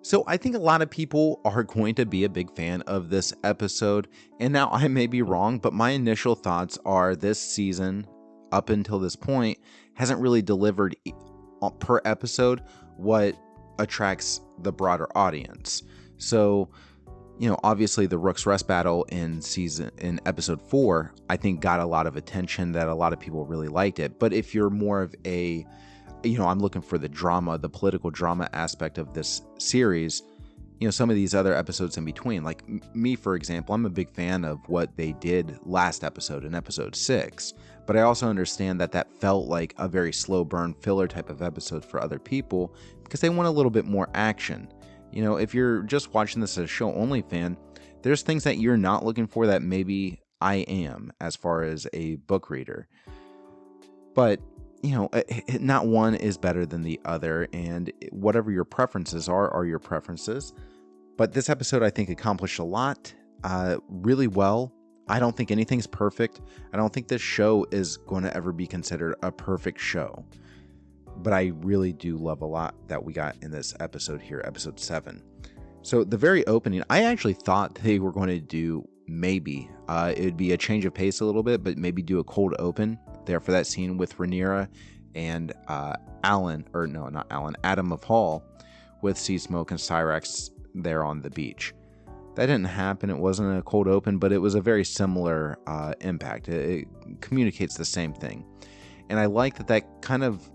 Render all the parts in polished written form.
So I think a lot of people are going to be a big fan of this episode. And now I may be wrong, but my initial thoughts are this season, up until this point, hasn't really delivered per episode what attracts the broader audience. So, obviously the Rook's Rest battle in episode 4, I think got a lot of attention, that a lot of people really liked it. But if you're more of a, I'm looking for the drama, the political drama aspect of this series, some of these other episodes in between, like me, for example, I'm a big fan of what they did last episode in episode 6, but I also understand that felt like a very slow burn filler type of episode for other people because they want a little bit more action. If you're just watching this as a show only fan, there's things that you're not looking for that maybe I am as far as a book reader. But, not one is better than the other, and whatever your preferences are your preferences. But this episode, I think, accomplished a lot really well. I don't think anything's perfect. I don't think this show is going to ever be considered a perfect show. But I really do love a lot that we got in this episode here, episode 7. So the very opening, I actually thought they were going to do maybe, it'd be a change of pace a little bit, but maybe do a cold open there for that scene with Rhaenyra and Adam of Hall with Sea Smoke and Syrax there on the beach. That didn't happen. It wasn't a cold open, but it was a very similar impact. It communicates the same thing. And I like that kind of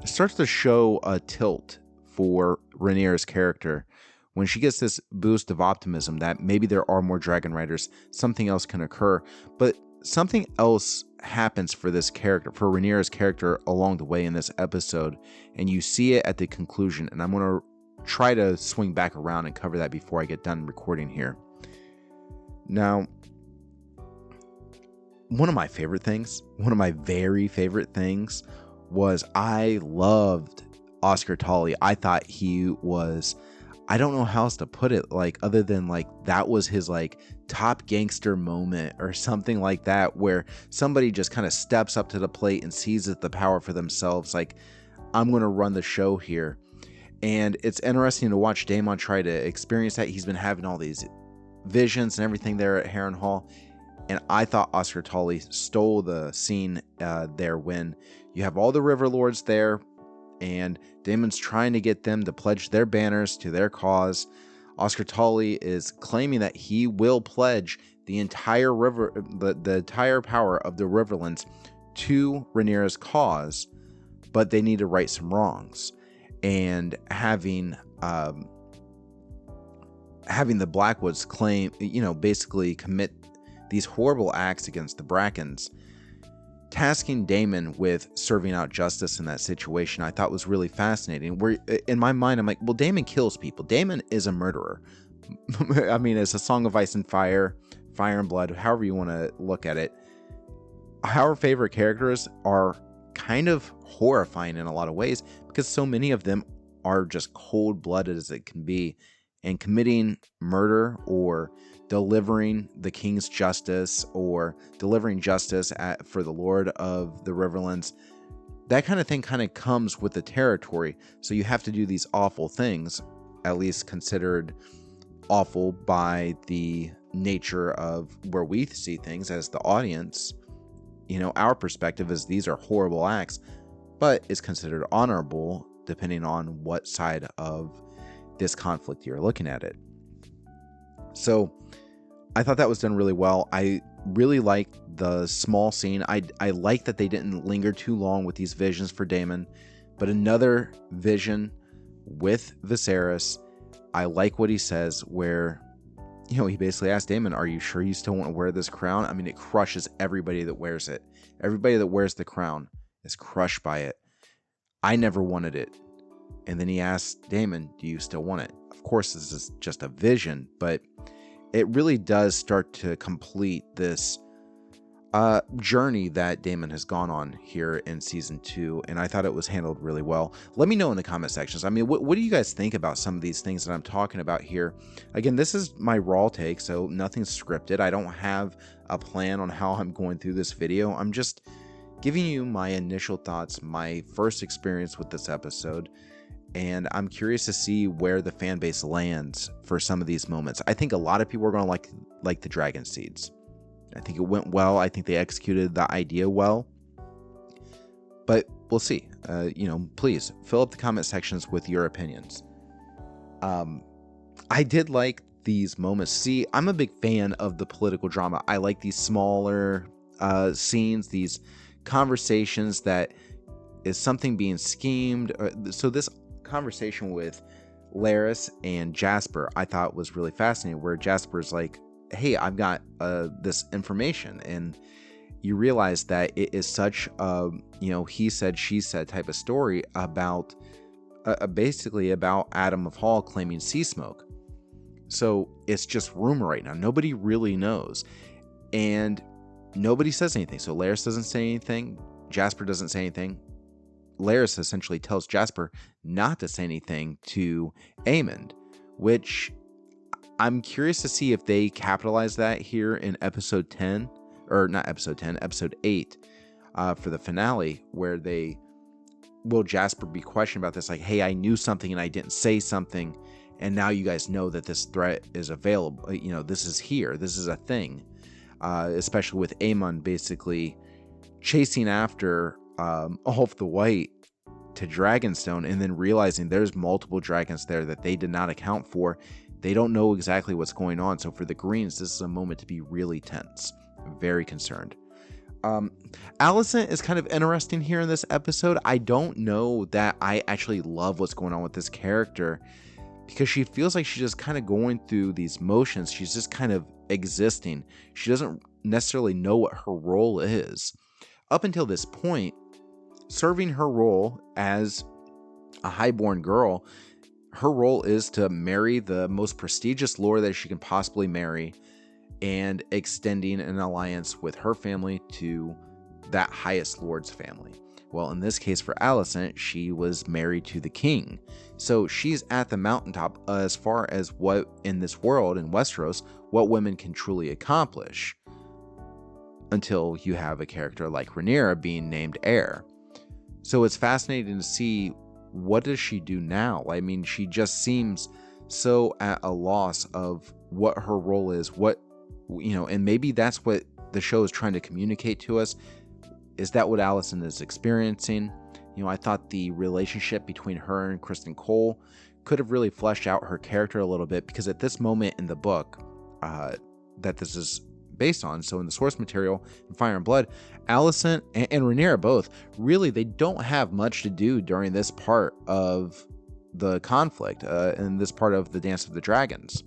starts to show a tilt for Rhaenyra's character. When she gets this boost of optimism that maybe there are more dragon riders, something else can occur. But something else happens for this character, for Rhaenyra's character along the way in this episode. And you see it at the conclusion. And I'm going to try to swing back around and cover that before I get done recording here. Now, one of my very favorite things was I loved Oscar Tully. I thought he was, I don't know how else to put it, other than that was his top gangster moment or something like that, where somebody just kind of steps up to the plate and seizes the power for themselves. I'm going to run the show here. And it's interesting to watch Daemon try to experience that. He's been having all these visions and everything there at Harrenhal. And I thought Oscar Tully stole the scene there when you have all the River Lords there and Daemon's trying to get them to pledge their banners to their cause. Oscar Tully is claiming that he will pledge the entire the entire power of the Riverlands to Rhaenyra's cause, but they need to right some wrongs. And having the Blackwoods claim, basically commit these horrible acts against the Brackens, tasking Daemon with serving out justice in that situation, I thought was really fascinating. Where in my mind, I'm like, well, Daemon kills people. Daemon is a murderer. I mean, it's a Song of Ice and Fire, Fire and Blood, however you want to look at it. Our favorite characters are kind of horrifying in a lot of ways because so many of them are just cold-blooded as it can be, and committing murder or delivering the king's justice or delivering justice for the Lord of the Riverlands, that kind of thing kind of comes with the territory. So you have to do these awful things, at least considered awful by the nature of where we see things as the audience. Our perspective is these are horrible acts, but it's considered honorable depending on what side of this conflict you're looking at it. So I thought that was done really well. I really liked the small scene. I like that they didn't linger too long with these visions for Daemon, but another vision with Viserys. I like what he says where, he basically asked Daemon, are you sure you still want to wear this crown? I mean, it crushes everybody that wears it. Everybody that wears the crown is crushed by it. I never wanted it. And then he asked Daemon, do you still want it? Of course, this is just a vision, but it really does start to complete this journey that Daemon has gone on here in season 2, and I thought it was handled really well. Let me know in the comment sections. I mean, what do you guys think about some of these things that I'm talking about here? Again, this is my raw take, so nothing's scripted. I don't have a plan on how I'm going through this video. I'm just giving you my initial thoughts, my first experience with this episode, and I'm curious to see where the fan base lands for some of these moments. I think a lot of people are going to like the dragon seeds. I think it went well. I think they executed the idea well. But we'll see. Please fill up the comment sections with your opinions. I did like these moments. See, I'm a big fan of the political drama. I like these smaller scenes, these conversations that is something being schemed. So this conversation with Larys and Jasper, I thought was really fascinating, where Jasper's like, hey, I've got this information, and you realize that it is such a, he said, she said type of story about basically about Adam of Hall claiming sea smoke. So it's just rumor right now. Nobody really knows, and nobody says anything. So Larys doesn't say anything. Jasper doesn't say anything. Larys essentially tells Jasper not to say anything to Aemond, which I'm curious to see if they capitalize that here in episode 10, or not episode 10, episode 8 for the finale, where will Jasper be questioned about this? Like, hey, I knew something and I didn't say something, and now you guys know that this threat is available. This is here. This is a thing, especially with Aemond basically chasing after Ulf the White to Dragonstone, and then realizing there's multiple dragons there that they did not account for. They don't know exactly what's going on. So for the Greens, this is a moment to be really tense. I'm very concerned. Alicent is kind of interesting here in this episode. I don't know that I actually love what's going on with this character, because she feels like she's just kind of going through these motions. She's just kind of existing. She doesn't necessarily know what her role is. Up until this point, serving her role as a highborn girl, her role is to marry the most prestigious lord that she can possibly marry, and extending an alliance with her family to that highest lord's family. Well, in this case for Alicent, she was married to the king. So she's at the mountaintop as far as what in this world, in Westeros, what women can truly accomplish. Until you have a character like Rhaenyra being named heir. So it's fascinating to see, what does she do now? I mean, she just seems so at a loss of what her role is, and maybe that's what the show is trying to communicate to us. Is that what Alicent is experiencing? I thought the relationship between her and Kristen Cole could have really fleshed out her character a little bit, because at this moment in the book that this is based on, so in the source material in Fire and Blood, Alicent and Rhaenyra both, really, they don't have much to do during this part of the conflict, and this part of the Dance of the Dragons.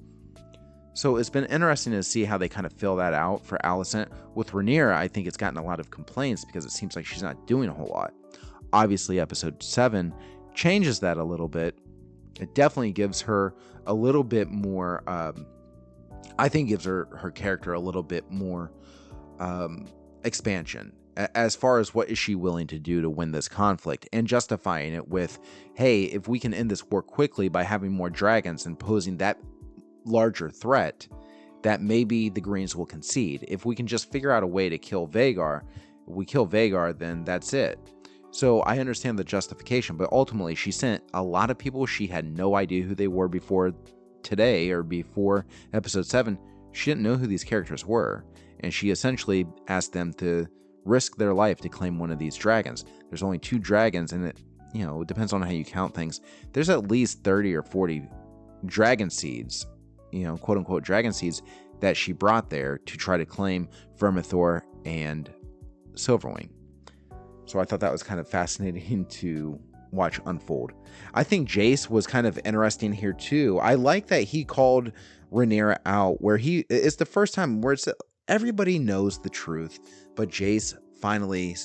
So it's been interesting to see how they kind of fill that out for Alicent. With Rhaenyra, I think it's gotten a lot of complaints because it seems like she's not doing a whole lot. Obviously, episode 7 changes that a little bit. It definitely gives her a little bit more, I think gives her character a little bit more expansion as far as what is she willing to do to win this conflict, and justifying it with, hey, if we can end this war quickly by having more dragons and posing that larger threat, that maybe the Greens will concede. If we can just figure out a way to kill Vhagar, if we kill Vhagar, then that's it. So I understand the justification, but ultimately she sent a lot of people she had no idea who they were before today, or before episode 7. She didn't know who these characters were, and she essentially asked them to risk their life to claim one of these dragons. There's only 2 dragons, and it depends on how you count things. There's at least 30 or 40 dragon seeds, quote unquote dragon seeds, that she brought there to try to claim Vermithor and Silverwing. So I thought that was kind of fascinating to watch unfold. I think Jace was kind of interesting here too. I like that he called Rhaenyra out, where it's the first time where it's everybody knows the truth, but Jace finally,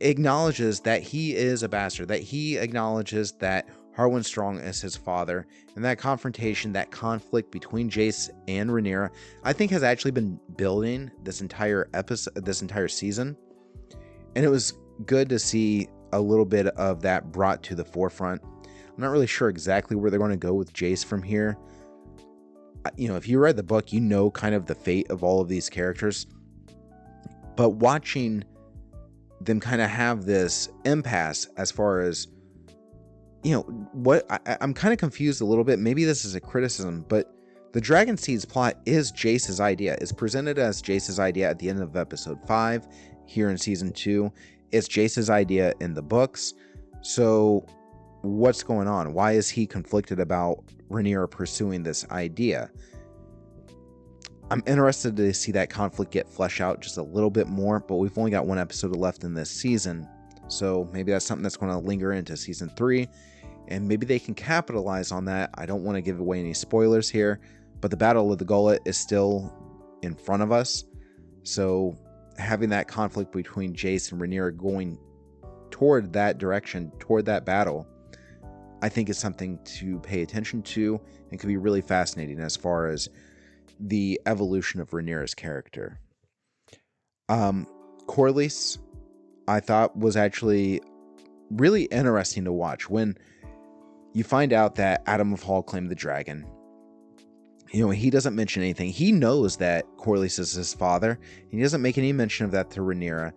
acknowledges that he is a bastard, that he acknowledges that Harwin Strong is his father, and that confrontation, that conflict between Jace and Rhaenyra, I think has actually been building this entire episode, this entire season, and it was good to see a little bit of that brought to the forefront. I'm not really sure exactly where they're going to go with Jace from here. If you read the book, kind of the fate of all of these characters, but watching them kind of have this impasse as far as, what I'm kind of confused a little bit. Maybe this is a criticism, but the Dragon Seeds plot is Jace's idea. It's presented as Jace's idea at the end of episode 5 here in season 2. It's Jace's idea in the books. So what's going on? Why is he conflicted about Rhaenyra pursuing this idea? I'm interested to see that conflict get fleshed out just a little bit more, but we've only got one episode left in this season. So maybe that's something that's going to linger into season 3, and maybe they can capitalize on that. I don't want to give away any spoilers here, but the Battle of the Gullet is still in front of us. So having that conflict between Jace and Rhaenyra going toward that direction, toward that battle, I think is something to pay attention to and could be really fascinating as far as the evolution of Rhaenyra's character. Corlys, I thought, was actually really interesting to watch. When you find out that Adam of Hall claimed the dragon, he doesn't mention anything. He knows that Corlys is his father, and he doesn't make any mention of that to Rhaenyra.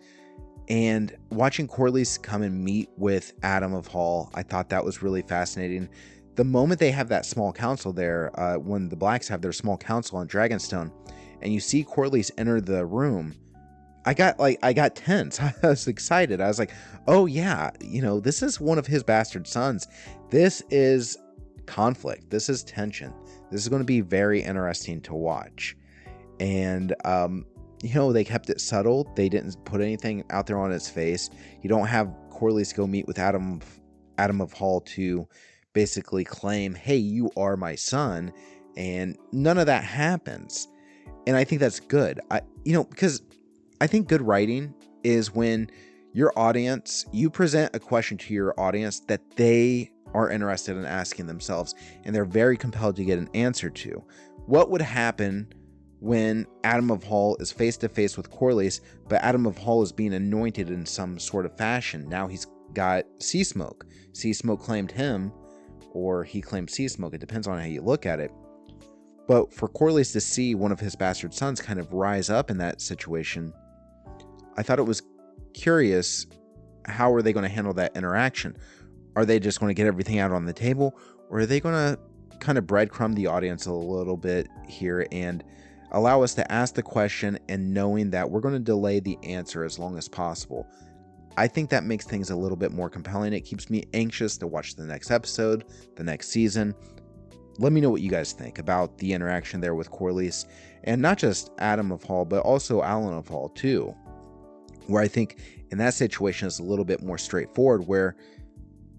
And watching Corlys come and meet with Adam of Hall, I thought that was really fascinating. The moment they have that small council there, when the Blacks have their small council on Dragonstone, and you see Corlys enter the room, I got tense. I was excited. I was like, oh yeah, this is one of his bastard sons. This is conflict. This is tension. This is going to be very interesting to watch. And, they kept it subtle. They didn't put anything out there on his face. You don't have Corlys go meet with Adam of Hall to basically claim, hey, you are my son, and none of that happens. And I think that's good. Because I think good writing is when your audience, you present a question to your audience that they are interested in asking themselves, and they're very compelled to get an answer to. What would happen when Adam of Hall is face to face with Corlys, but Adam of Hall is being anointed in some sort of fashion? Now he's got Sea Smoke. Sea Smoke claimed him, or he claimed Sea Smoke. It depends on how you look at it. But for Corlys to see one of his bastard sons kind of rise up in that situation, I thought it was curious. How are they going to handle that interaction? Are they just going to get everything out on the table, or are they going to kind of breadcrumb the audience a little bit here and allow us to ask the question, and knowing that we're going to delay the answer as long as possible? I think that makes things a little bit more compelling. It keeps me anxious to watch the next episode, the next season. Let me know what you guys think about the interaction there with Corlys, and not just Adam of Hall, but also Alan of Hall too, where I think in that situation is a little bit more straightforward, where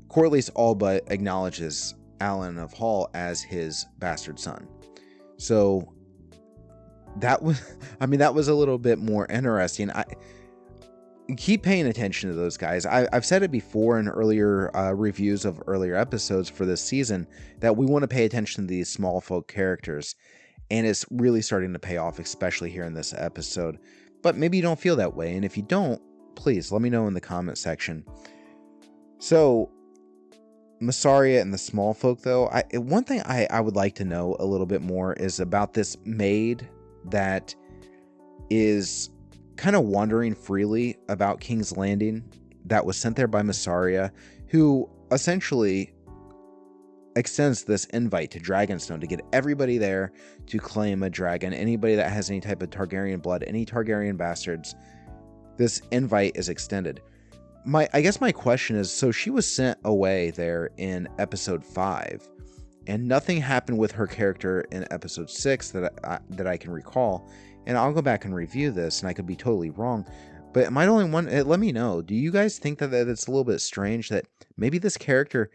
Corlys all but acknowledges Alan of Hall as his bastard son. So that was a little bit more interesting. I keep paying attention to those guys. I've said it before in earlier reviews of earlier episodes for this season that we want to pay attention to these small folk characters, and it's really starting to pay off, especially here in this episode. But maybe you don't feel that way, and if you don't, please let me know in the comment section. So Misarya and the small folk, though, one thing I would like to know a little bit more is about this maid that is kind of wandering freely about King's Landing, that was sent there by Misarya, who essentially extends this invite to Dragonstone to get everybody there to claim a dragon. Anybody that has any type of Targaryen blood, any Targaryen bastards, this invite is extended. I guess my question is, so she was sent away there in episode 5, and nothing happened with her character in episode 6 that I can recall. And I'll go back and review this, and I could be totally wrong. But am I the only one? Let me know. Do you guys think that it's a little bit strange that maybe this character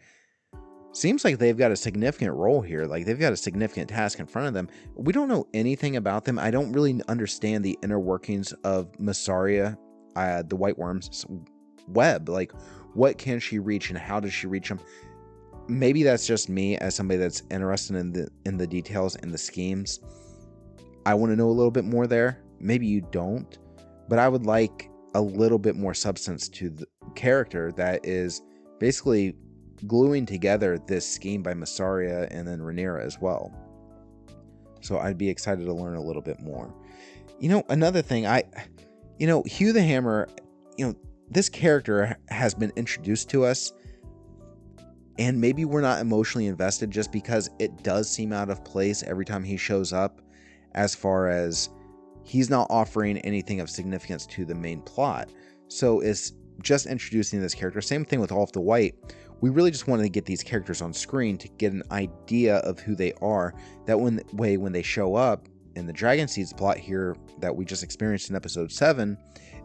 seems like they've got a significant role here? Like they've got a significant task in front of them. We don't know anything about them. I don't really understand the inner workings of Misarya, the White Worm's web. Like, what can she reach, and how does she reach them? Maybe that's just me as somebody that's interested in the details and the schemes. I want to know a little bit more there. Maybe you don't, but I would like a little bit more substance to the character that is basically gluing together this scheme by Misarya and then Rhaenyra as well. So I'd be excited to learn a little bit more. Another thing, Hugh the Hammer, this character has been introduced to us, and maybe we're not emotionally invested just because it does seem out of place every time he shows up, as far as he's not offering anything of significance to the main plot. So it's just introducing this character. Same thing with All of the White. We really just wanted to get these characters on screen to get an idea of who they are. That when they show up in the Dragon Seeds plot here that we just experienced in episode 7,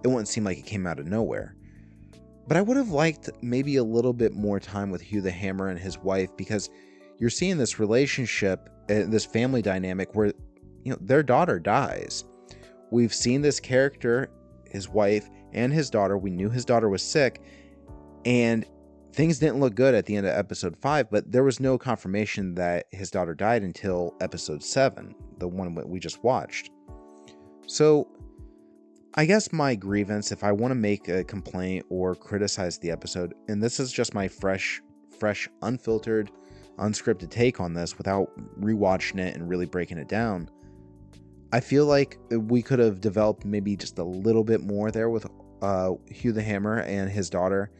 it wouldn't seem like it came out of nowhere. But I would have liked maybe a little bit more time with Hugh the Hammer and his wife, because you're seeing this relationship, this family dynamic where, you know, their daughter dies. We've seen this character, his wife and his daughter. We knew his daughter was sick, and things didn't look good at the end of episode 5, but there was no confirmation that his daughter died until episode 7, the one that we just watched. So I guess my grievance, if I want to make a complaint or criticize the episode, and this is just my fresh, unfiltered, unscripted take on this without rewatching it and really breaking it down, I feel like we could have developed maybe just a little bit more there with Hugh the Hammer and his daughter.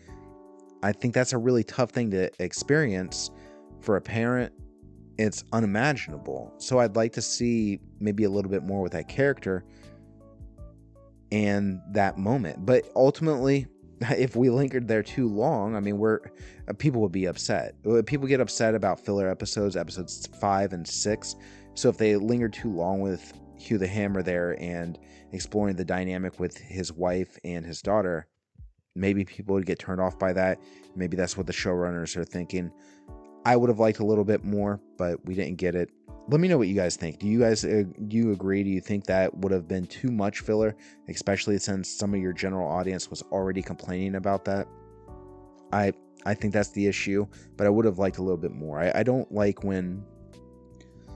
I think that's a really tough thing to experience for a parent. It's unimaginable. So I'd like to see maybe a little bit more with that character and that moment. But ultimately, if we lingered there too long, I mean, people would be upset. People get upset about filler episodes 5 and 6. So if they lingered too long with Hugh the Hammer there and exploring the dynamic with his wife and his daughter, maybe people would get turned off by that. Maybe that's what the showrunners are thinking. I would have liked a little bit more, but we didn't get it. Let me know what you guys think. Do you agree? Do you think that would have been too much filler, especially since some of your general audience was already complaining about that? I think that's the issue, but I would have liked a little bit more. I don't like when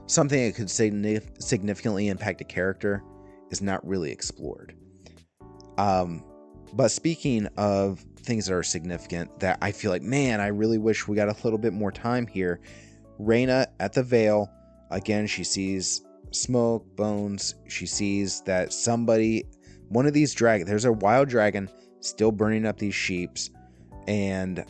something that could significantly impact a character is not really explored. But speaking of things that are significant that I feel like, man, I really wish we got a little bit more time here. Rhaena at the Vale, again, she sees smoke, bones. She sees that one of these dragons, there's a wild dragon still burning up these sheeps. And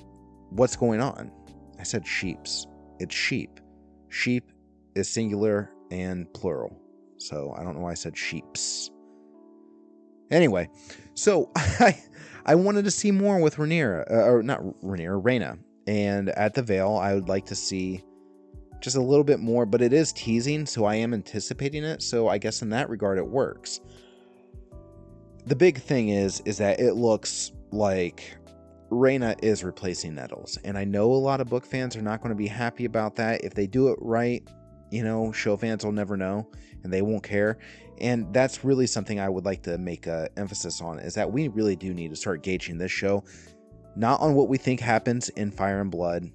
what's going on? I said sheeps. It's sheep. Sheep is singular and plural. So I don't know why I said sheeps. Anyway, so I wanted to see more with Rhaena. And at the Vale, I would like to see just a little bit more, but it is teasing, so I am anticipating it. So I guess in that regard, it works. The big thing is that it looks like Rhaena is replacing Nettles. And I know a lot of book fans are not going to be happy about that. If they do it right, show fans will never know and they won't care. And that's really something I would like to make an emphasis on, is that we really do need to start gauging this show, not on what we think happens in Fire and Blood,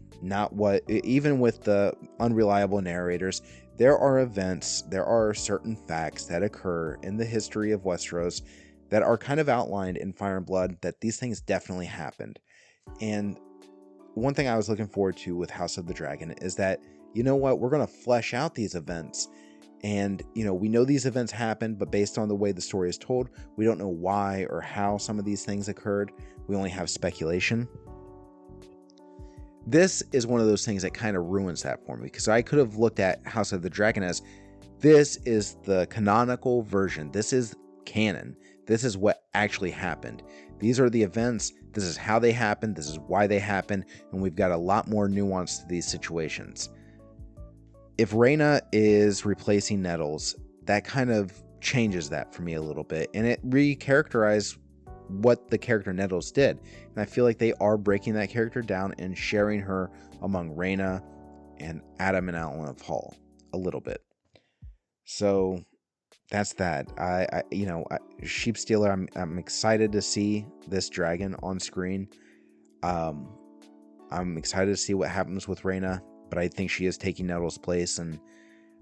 even with the unreliable narrators, there are events, there are certain facts that occur in the history of Westeros that are kind of outlined in Fire and Blood, that these things definitely happened. And one thing I was looking forward to with House of the Dragon is that, we're going to flesh out these events. And, we know these events happened, but based on the way the story is told, we don't know why or how some of these things occurred. We only have speculation. This is one of those things that kind of ruins that for me, because I could have looked at House of the Dragon as, this is the canonical version. This is canon. This is what actually happened. These are the events. This is how they happened. This is why they happened. And we've got a lot more nuance to these situations. If Rhaena is replacing Nettles, that kind of changes that for me a little bit. And it recharacterized what the character Nettles did. And I feel like they are breaking that character down and sharing her among Rhaena and Adam and Alan of Hall a little bit. So that's that. Sheepstealer, I'm excited to see this dragon on screen. I'm excited to see what happens with Rhaena, but I think she is taking Nettles' place, and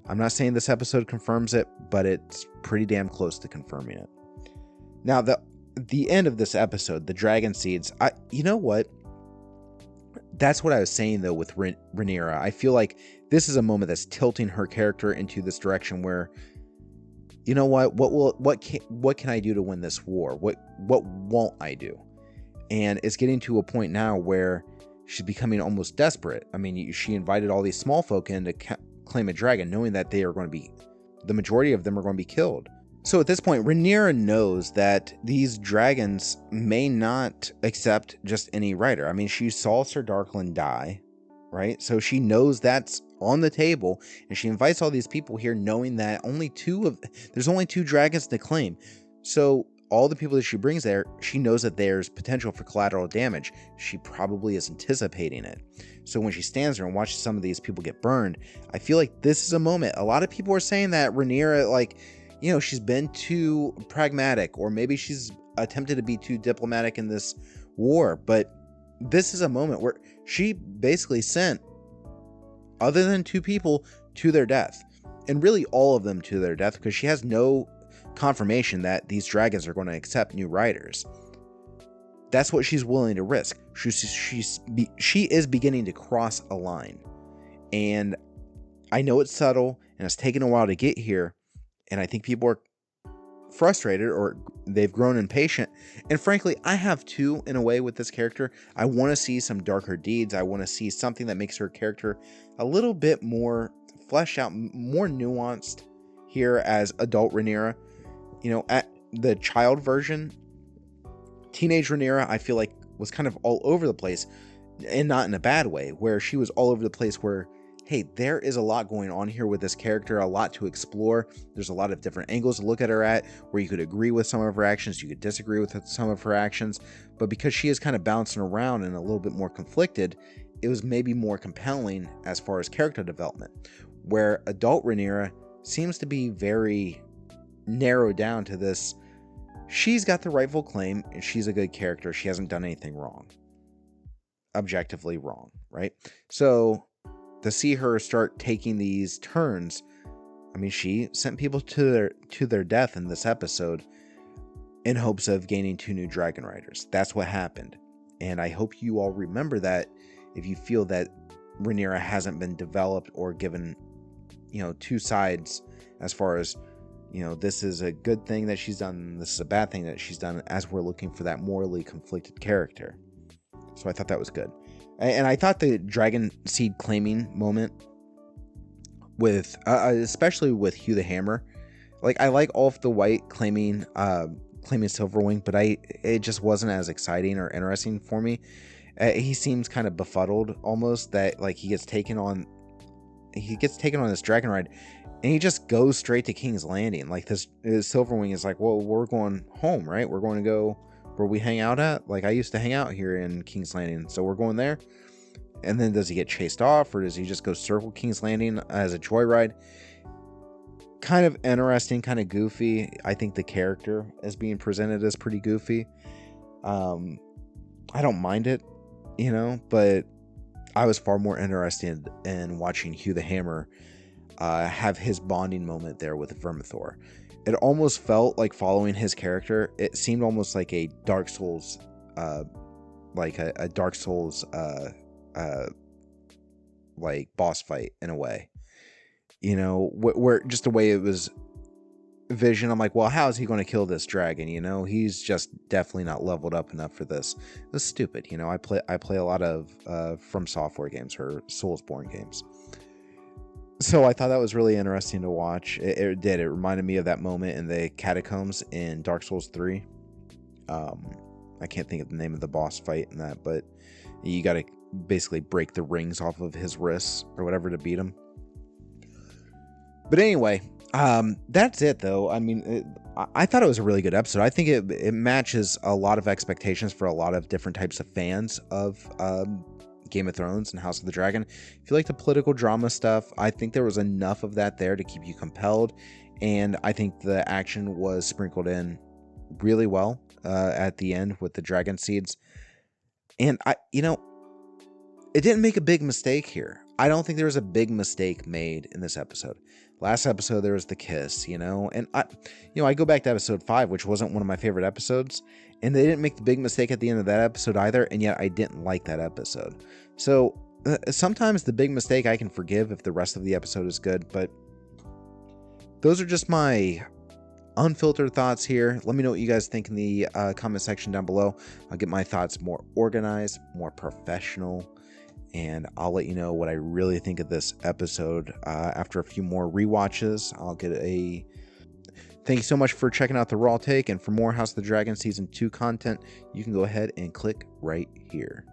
I'm not saying this episode confirms it, but it's pretty damn close to confirming it. Now, the end of this episode, the dragon seeds, you know what? That's what I was saying, though, with Rhaenyra. I feel like this is a moment that's tilting her character into this direction where, what can I do to win this war? What won't I do? And it's getting to a point now where she's becoming almost desperate. I mean, she invited all these small folk in to claim a dragon, knowing that they are going to be, the majority of them are going to be killed. So at this point, Rhaenyra knows that these dragons may not accept just any rider. I mean, she saw Sir Darkland die, right? So she knows that's on the table, and she invites all these people here knowing that there's only 2 dragons to claim. So all the people that she brings there, she knows that there's potential for collateral damage. She probably is anticipating it. So when she stands there and watches some of these people get burned, I feel like this is a moment. A lot of people are saying that Rhaenyra, like, you know, she's been too pragmatic, or maybe she's attempted to be too diplomatic in this war. But this is a moment where she basically sent, other than 2 people, to their death. And really all of them to their death, because she has no confirmation that these dragons are going to accept new riders. That's what she's willing to risk. She is beginning to cross a line. And I know it's subtle, and it's taken a while to get here. And I think people are frustrated, or they've grown impatient. And frankly, I have too, in a way, with this character. I want to see some darker deeds. I want to see something that makes her character a little bit more fleshed out, more nuanced here as adult Rhaenyra. You know, at the child version, teenage Rhaenyra, I feel like was kind of all over the place, and not in a bad way, where she was all over the place where, hey, there is a lot going on here with this character, a lot to explore. There's a lot of different angles to look at her at, where you could agree with some of her actions, you could disagree with some of her actions, but because she is kind of bouncing around and a little bit more conflicted, it was maybe more compelling as far as character development, where adult Rhaenyra seems to be very narrowed down to this. She's got the rightful claim, and she's a good character. She hasn't done anything wrong. Objectively wrong, right? So to see her start taking these turns, I mean, she sent people to their death in this episode in hopes of gaining 2 new dragon riders. That's what happened. And I hope you all remember that if you feel that Rhaenyra hasn't been developed or given, you know, 2 sides as far as, you know, this is a good thing that she's done, this is a bad thing that she's done, as we're looking for that morally conflicted character. So I thought that was good. And I thought the dragon seed claiming moment with, especially with Hugh the Hammer, like, I like Ulf the White claiming Silverwing, but it just wasn't as exciting or interesting for me. He seems kind of befuddled almost, that like he gets taken on this dragon ride, and he just goes straight to King's Landing. Like, this Silverwing is like, well, we're going home, right? We're going to go where we hang out at. Like, I used to hang out here in King's Landing, so we're going there. And then does he get chased off, or does he just go circle King's Landing as a joyride? Kind of interesting, kind of goofy. I think the character as being presented as pretty goofy. I don't mind it, you know, but I was far more interested in watching Hugh the Hammer have his bonding moment there with Vermithor. It almost felt like, following his character, it seemed almost like a Dark Souls, a Dark Souls, like boss fight in a way, you know, where just the way it was vision. I'm like, well, how is he going to kill this dragon? You know, he's just definitely not leveled up enough for this. It was stupid. You know, I play a lot of From Software games, or Soulsborne games. So I thought that was really interesting to watch. It reminded me of that moment in the catacombs in Dark Souls 3. I can't think of the name of the boss fight in that, but you got to basically break the rings off of his wrists or whatever to beat him. But anyway, that's it though. I mean, I thought it was a really good episode. I think it matches a lot of expectations for a lot of different types of fans of Game of Thrones and House of the Dragon. If you like the political drama stuff, I think there was enough of that there to keep you compelled, and I think the action was sprinkled in really well at the end with the dragon seeds. And it didn't make a big mistake here. I don't think there was a big mistake made in this episode. Last episode there was the kiss, you know, and I go back to episode 5, which wasn't one of my favorite episodes, and they didn't make the big mistake at the end of that episode either, and yet I didn't like that episode. So sometimes the big mistake I can forgive if the rest of the episode is good, but those are just my unfiltered thoughts here. Let me know what you guys think in the comment section down below. I'll get my thoughts more organized, more professional, and I'll let you know what I really think of this episode after a few more rewatches. I'll get a... Thank you so much for checking out the Raw Take, and for more House of the Dragon Season 2 content, you can go ahead and click right here.